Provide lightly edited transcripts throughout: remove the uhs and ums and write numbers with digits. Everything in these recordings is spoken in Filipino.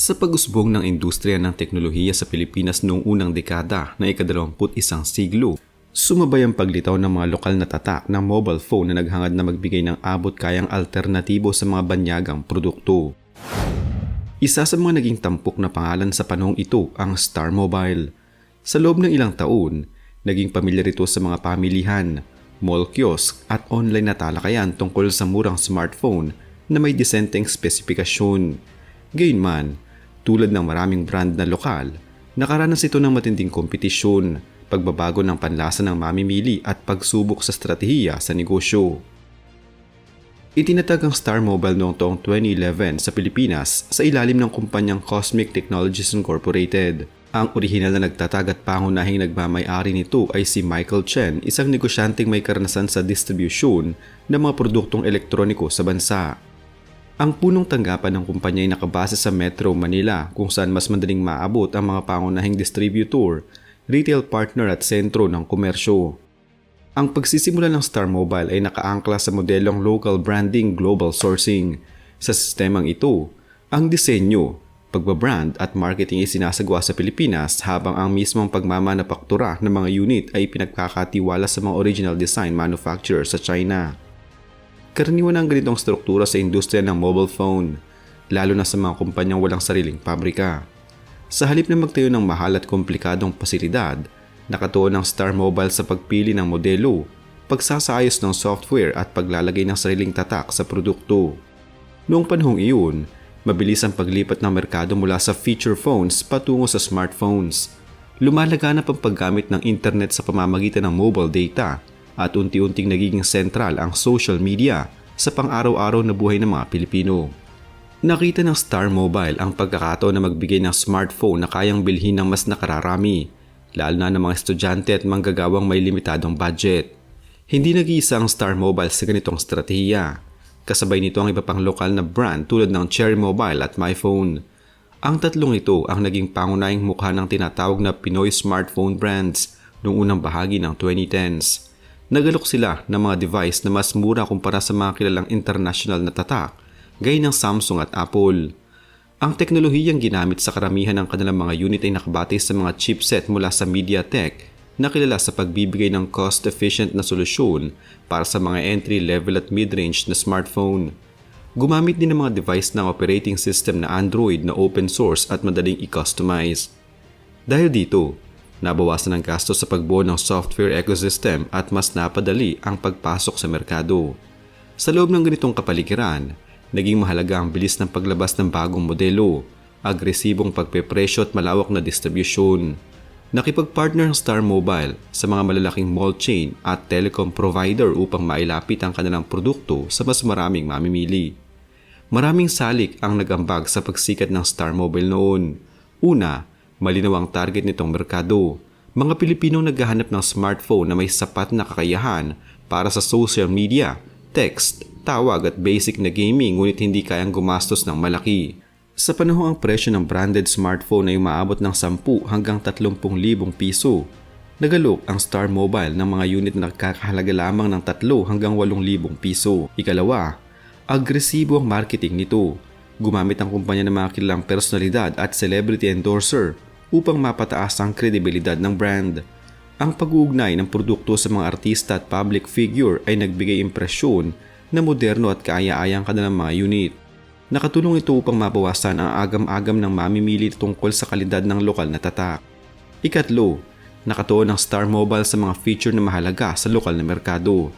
Sa pag-usbong ng industriya ng teknolohiya sa Pilipinas noong unang dekada ng ika-21 siglo, sumabay ang paglitaw ng mga lokal na tatak ng mobile phone na naghangad na magbigay ng abot-kayang alternatibo sa mga banyagang produkto. Isa sa mga naging tampok na pangalan sa panahong ito ang Star Mobile. Sa loob ng ilang taon, naging pamilyar ito sa mga pamilihan, mall kiosk at online na talakayan tungkol sa murang smartphone na may disenteng spesifikasyon. Gayunman, tulad ng maraming brand na lokal, nakaranas ito ng matinding kompetisyon, pagbabago ng panlasa ng mamimili at pagsubok sa estratehiya sa negosyo. Itinatag ang Star Mobile noong taong 2011 sa Pilipinas sa ilalim ng kumpanyang Cosmic Technologies Incorporated. Ang orihinal na nagtatag at pangunahing nagmamay-ari nito ay si Michael Chen, isang negosyanteng may karanasan sa distribusyon ng mga produktong elektroniko sa bansa. Ang punong tanggapan ng kumpanya ay nakabase sa Metro Manila kung saan mas madaling maabot ang mga pangunahing distributor, retail partner at sentro ng komersyo. Ang pagsisimula ng Star Mobile ay nakaangkla sa modelong local branding global sourcing. Sa sistemang ito, ang disenyo, pagbabrand at marketing ay sinasagawa sa Pilipinas habang ang mismong pagmamanufaktura ng mga unit ay pinagkakatiwala sa mga original design manufacturer sa China. Karaniwan ang ganitong struktura sa industriya ng mobile phone, lalo na sa mga kumpanyang walang sariling pabrika. Sa halip na magtayo ng mahal at komplikadong pasilidad, nakatuon ang Star Mobile sa pagpili ng modelo, pagsasaayos ng software at paglalagay ng sariling tatak sa produkto. Noong panahong iyon, mabilis ang paglipat ng merkado mula sa feature phones patungo sa smartphones. Lumalaganap ang paggamit ng internet sa pamamagitan ng mobile data at unti-unting nagiging sentral ang social media sa pang-araw-araw na buhay ng mga Pilipino. Nakita ng Star Mobile ang pagkakataon na magbigay ng smartphone na kayang bilhin ng mas nakararami, lalo na ng mga estudyante at manggagawang may limitadong budget. Hindi nag-iisa ang Star Mobile sa ganitong estratehiya. Kasabay nito ang iba pang lokal na brand tulad ng Cherry Mobile at MyPhone. Ang tatlong ito ang naging pangunahing mukha ng tinatawag na Pinoy smartphone brands noong unang bahagi ng 2010s. Nagalok sila ng mga device na mas mura kumpara sa mga kilalang international na tatak, gaya ng Samsung at Apple. Ang teknolohiyang ginamit sa karamihan ng kanilang mga unit ay nakabatay sa mga chipset mula sa MediaTek na kilala sa pagbibigay ng cost-efficient na solusyon para sa mga entry-level at mid-range na smartphone. Gumamit din ng mga device ng operating system na Android na open source at madaling i-customize. Dahil dito, nabawasan ang gasto sa pagbuo ng software ecosystem at mas napadali ang pagpasok sa merkado. Sa loob ng ganitong kapaligiran, naging mahalaga ang bilis ng paglabas ng bagong modelo, agresibong pagpepresyo at malawak na distribusyon. Nakipagpartner ang Star Mobile sa mga malalaking mall chain at telecom provider upang mailapit ang kanilang produkto sa mas maraming mamimili. Maraming salik ang nagambag sa pagsikat ng Star Mobile noon. Una, malinaw ang target nitong merkado. Mga Pilipinong naghahanap ng smartphone na may sapat na kakayahan para sa social media, text, tawag at basic na gaming ngunit hindi kayang gumastos ng malaki. Sa panahong ang presyo ng branded smartphone ay umaabot ng 10 hanggang 30,000 piso. Nagalok ang Star Mobile ng mga unit na nakakahalaga lamang ng 3 hanggang 8,000 piso. Ikalawa, agresibo ang marketing nito. Gumamit ang kumpanya ng mga kilalang personalidad at celebrity endorser upang mapataas ang kredibilidad ng brand. Ang pag-uugnay ng produkto sa mga artista at public figure ay nagbigay impresyon na moderno at kaaya-ayang kanilang mga unit. Nakatulong ito upang mabawasan ang agam-agam ng mamimili tungkol sa kalidad ng lokal na tatak. Ikatlo, nakatuon ang Star Mobile sa mga feature na mahalaga sa lokal na merkado.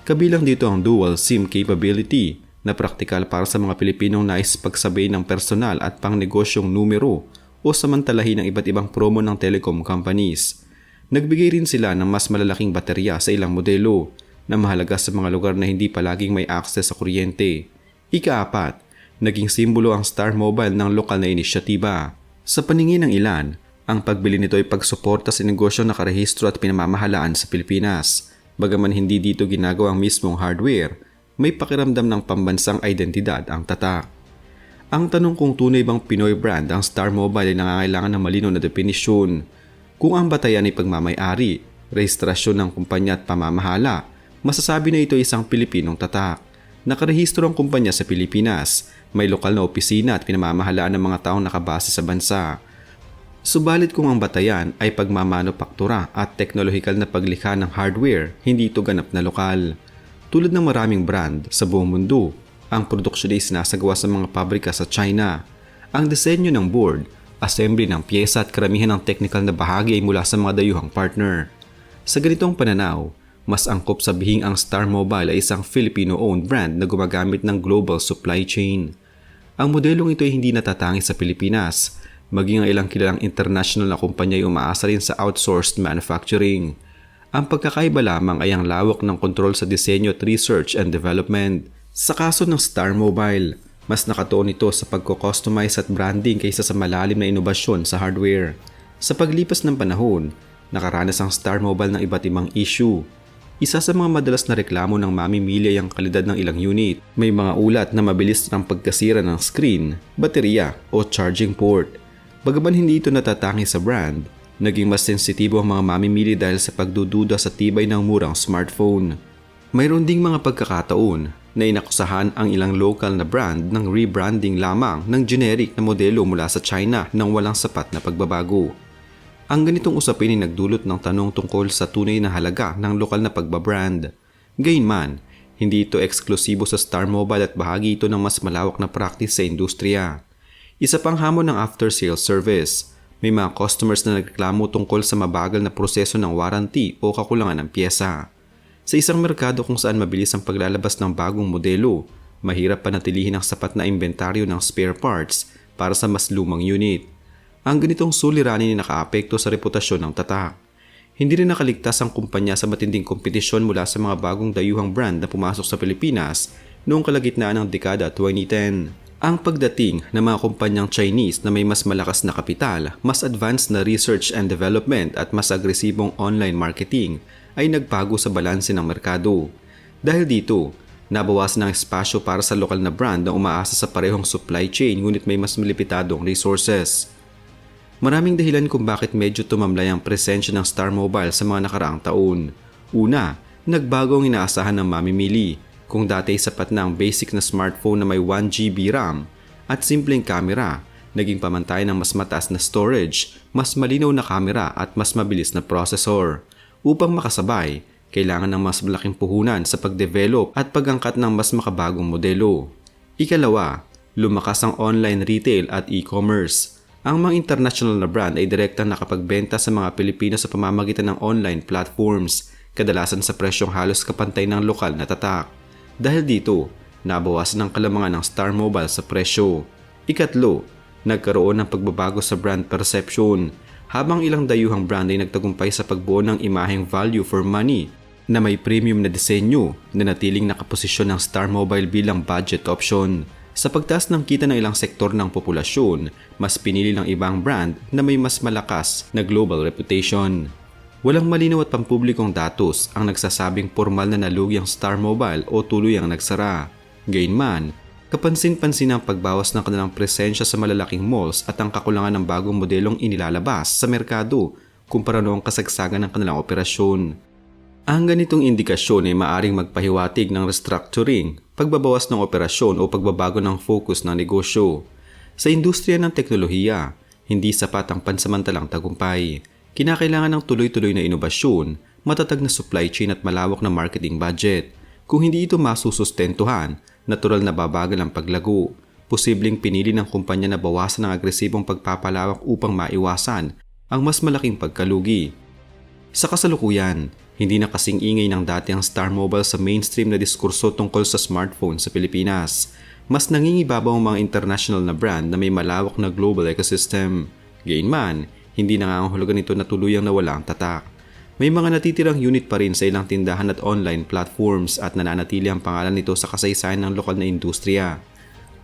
Kabilang dito ang dual SIM capability na praktikal para sa mga Pilipinong nais pagsabay ng personal at pangnegosyong numero o samantalahin ng iba't ibang promo ng telecom companies. Nagbigay rin sila ng mas malalaking baterya sa ilang modelo na mahalaga sa mga lugar na hindi palaging may access sa kuryente. Ika-4, naging simbolo ang Star Mobile ng lokal na inisyatiba. Sa paningin ng ilan, ang pagbili nito ay pagsuporta sa negosyo na nakarehistro at pinamamahalaan sa Pilipinas. Bagaman hindi dito ginagawa ang mismong hardware, may pakiramdam ng pambansang identidad ang tatak. Ang tanong kung tunay bang Pinoy brand ang Star Mobile ay nangangailangan ng malinaw na definisyon. Kung ang batayan ay pagmamay-ari, rehistrasyon ng kumpanya at pamamahala, masasabi na ito ay isang Pilipinong tatak. Nakarehistro ang kumpanya sa Pilipinas, may lokal na opisina at pinamamahalaan ng mga taong nakabase sa bansa. Subalit kung ang batayan ay pagmamanupaktura at teknolohikal na paglikha ng hardware, hindi ito ganap na lokal. Tulad ng maraming brand sa buong mundo, ang produksyon ay sinasagawa sa mga pabrika sa China. Ang disenyo ng board, assembly ng pyesa at karamihan ng technical na bahagi ay mula sa mga dayuhang partner. Sa ganitong pananaw, mas angkop sabihing ang Star Mobile ay isang Filipino-owned brand na gumagamit ng global supply chain. Ang modelong ito ay hindi natatangi sa Pilipinas, maging ang ilang kilalang international na kumpanya ay umaasa rin sa outsourced manufacturing. Ang pagkakaiba lamang ay ang lawak ng kontrol sa disenyo at research and development. Sa kaso ng Star Mobile, mas nakatuon ito sa pagko-customize at branding kaysa sa malalim na inobasyon sa hardware. Sa paglipas ng panahon, nakaranas ang Star Mobile ng iba't ibang issue. Isa sa mga madalas na reklamo ng mamimili ay ang kalidad ng ilang unit. May mga ulat na mabilis ng pagkasira ng screen, baterya o charging port. Bagaman hindi ito natatangi sa brand, naging mas sensitibo ang mga mamimili dahil sa pagdududa sa tibay ng murang smartphone. Mayroon ding mga pagkakataon na inakusahan ang ilang local na brand ng rebranding lamang ng generic na modelo mula sa China nang walang sapat na pagbabago. Ang ganitong usapin ay nagdulot ng tanong tungkol sa tunay na halaga ng lokal na pagbabrand. Gayunman, hindi ito eksklusibo sa Star Mobile at bahagi ito ng mas malawak na practice sa industriya. Isa pang hamon ng after-sales service. May mga customers na nagreklamo tungkol sa mabagal na proseso ng warranty o kakulangan ng pyesa. Sa isang merkado kung saan mabilis ang paglalabas ng bagong modelo, mahirap panatilihin ang sapat na inventaryo ng spare parts para sa mas lumang unit. Ang ganitong suliranin ay nakaapekto sa reputasyon ng tatak. Hindi rin nakaligtas ang kumpanya sa matinding kompetisyon mula sa mga bagong dayuhang brand na pumasok sa Pilipinas noong kalagitnaan ng dekada 2010. Ang pagdating ng mga kumpanyang Chinese na may mas malakas na kapital, mas advanced na research and development at mas agresibong online marketing ay nagbago sa balanse ng merkado. Dahil dito, nabawasan ang espasyo para sa lokal na brand na umaasa sa parehong supply chain ngunit may mas limitadong resources. Maraming dahilan kung bakit medyo tumamlay ang presensya ng Star Mobile sa mga nakaraang taon. Una, nagbago ang inaasahan ng mamimili. Kung dati sapat na ang basic na smartphone na may 1GB RAM at simpleng camera, naging pamantayan ng mas mataas na storage, mas malinaw na camera at mas mabilis na processor. Upang makasabay, kailangan ng mas malaking puhunan sa pagdevelop at pag-angkat ng mas makabagong modelo. Ikalawa, lumakas ang online retail at e-commerce. Ang mga international na brand ay direktang nakapagbenta sa mga Pilipino sa pamamagitan ng online platforms, kadalasan sa presyong halos kapantay ng lokal na tatak. Dahil dito, nabawasan ang kalamangan ng Star Mobile sa presyo. Ikatlo, nagkaroon ng pagbabago sa brand perception, habang ilang dayuhang brand ay nagtagumpay sa pagbuo ng imaheng value for money na may premium na disenyo na natiling nakaposisyon ng Star Mobile bilang budget option. Sa pagtaas ng kita ng ilang sektor ng populasyon, mas pinili ng ibang brand na may mas malakas na global reputation. Walang malinaw at pampublikong datos ang nagsasabing formal na nalugi ang Star Mobile o tuluyang nagsara. Gayunman, kapansin-pansin ang pagbawas ng kanilang presensya sa malalaking malls at ang kakulangan ng bagong modelong inilalabas sa merkado kumpara noong kasagsagan ng kanilang operasyon. Ang ganitong indikasyon ay maaring magpahiwatig ng restructuring, pagbabawas ng operasyon o pagbabago ng focus ng negosyo. Sa industriya ng teknolohiya, hindi sapat ang pansamantalang tagumpay. Kinakailangan ng tuloy-tuloy na inobasyon, matatag na supply chain at malawak na marketing budget. Kung hindi ito masusustentuhan, natural na babagal ang paglago. Posibleng pinili ng kumpanya na bawasan ang agresibong pagpapalawak upang maiwasan ang mas malaking pagkalugi. Sa kasalukuyan, hindi na kasing ingay ng dati ang Star Mobile sa mainstream na diskurso tungkol sa smartphone sa Pilipinas. Mas nangingibabaw ang mga international na brand na may malawak na global ecosystem. Gayunman, hindi nangangahulugan ito na tuluyang nawala ang tatak. May mga natitirang unit pa rin sa ilang tindahan at online platforms at nananatili ang pangalan nito sa kasaysayan ng lokal na industriya.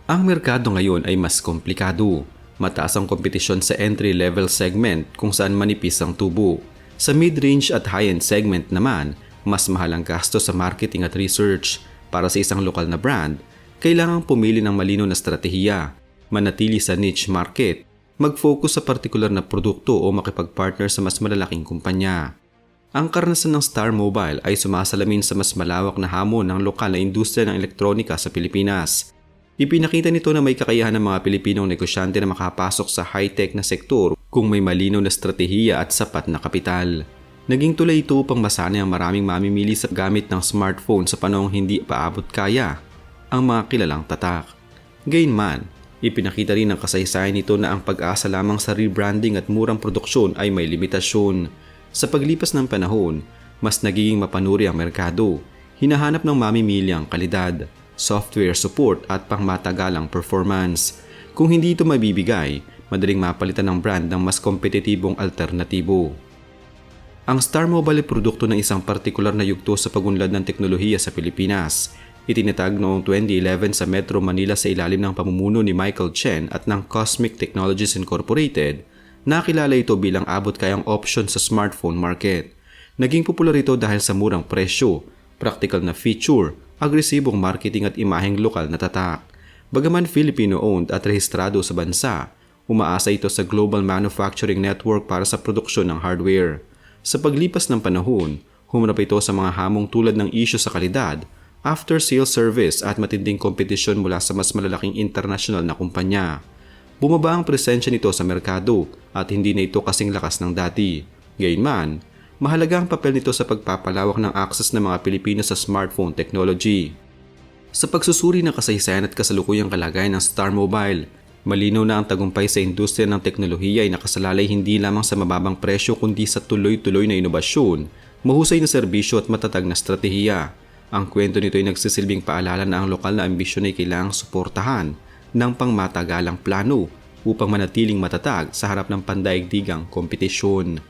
Ang merkado ngayon ay mas komplikado. Mataas ang kompetisyon sa entry-level segment kung saan manipis ang tubo. Sa mid-range at high-end segment naman, mas mahal ang gasto sa marketing at research. Para sa isang lokal na brand, kailangang pumili ng malinaw na estratehiya, manatili sa niche market, mag-focus sa partikular na produkto o makipag-partner sa mas malalaking kumpanya. Ang karanasan ng Star Mobile ay sumasalamin sa mas malawak na hamon ng lokal na industriya ng elektronika sa Pilipinas. Ipinakita nito na may kakayahan ng mga Pilipinong negosyante na makapasok sa high-tech na sektor kung may malinaw na estratehiya at sapat na kapital. Naging tulay ito upang masanay ang maraming mamimili sa gamit ng smartphone sa panahong hindi paabot kaya ang mga kilalang tatak. Gayunman, ipinakita rin ng kasaysayan nito na ang pag-asa lamang sa rebranding at murang produksyon ay may limitasyon. Sa paglipas ng panahon, mas nagiging mapanuri ang merkado. Hinahanap ng mamimili ang kalidad, software support at pangmatagalang performance. Kung hindi ito mabibigay, madaling mapalitan ng brand ng mas kompetitibong alternatibo. Ang Star Mobile ay produkto ng isang partikular na yugto sa pagunlad ng teknolohiya sa Pilipinas. Itinatag noong 2011 sa Metro Manila sa ilalim ng pamumuno ni Michael Chen at ng Cosmic Technologies Incorporated. Nakilala ito bilang abot-kayang option sa smartphone market. Naging popular ito dahil sa murang presyo, practical na feature, agresibong marketing at imaheng lokal na tatak. Bagaman Filipino-owned at rehistrado sa bansa, umaasa ito sa global manufacturing network para sa produksyon ng hardware. Sa paglipas ng panahon, humarap ito sa mga hamong tulad ng isyu sa kalidad, after-sales service at matinding kompetisyon mula sa mas malalaking international na kumpanya. Bumaba ang presensya nito sa merkado at hindi na ito kasing lakas ng dati. Gayunman, mahalaga ang papel nito sa pagpapalawak ng access ng mga Pilipino sa smartphone technology. Sa pagsusuri ng kasaysayan at kasalukuyang kalagayan ng Star Mobile, malinaw na ang tagumpay sa industriya ng teknolohiya ay nakasalalay hindi lamang sa mababang presyo kundi sa tuloy-tuloy na inobasyon, mahusay na serbisyo at matatag na estratehiya. Ang kwento nito ay nagsisilbing paalala na ang lokal na ambisyon ay kailangang suportahan ng pangmatagalang plano upang manatiling matatag sa harap ng pandaigdigang kompetisyon.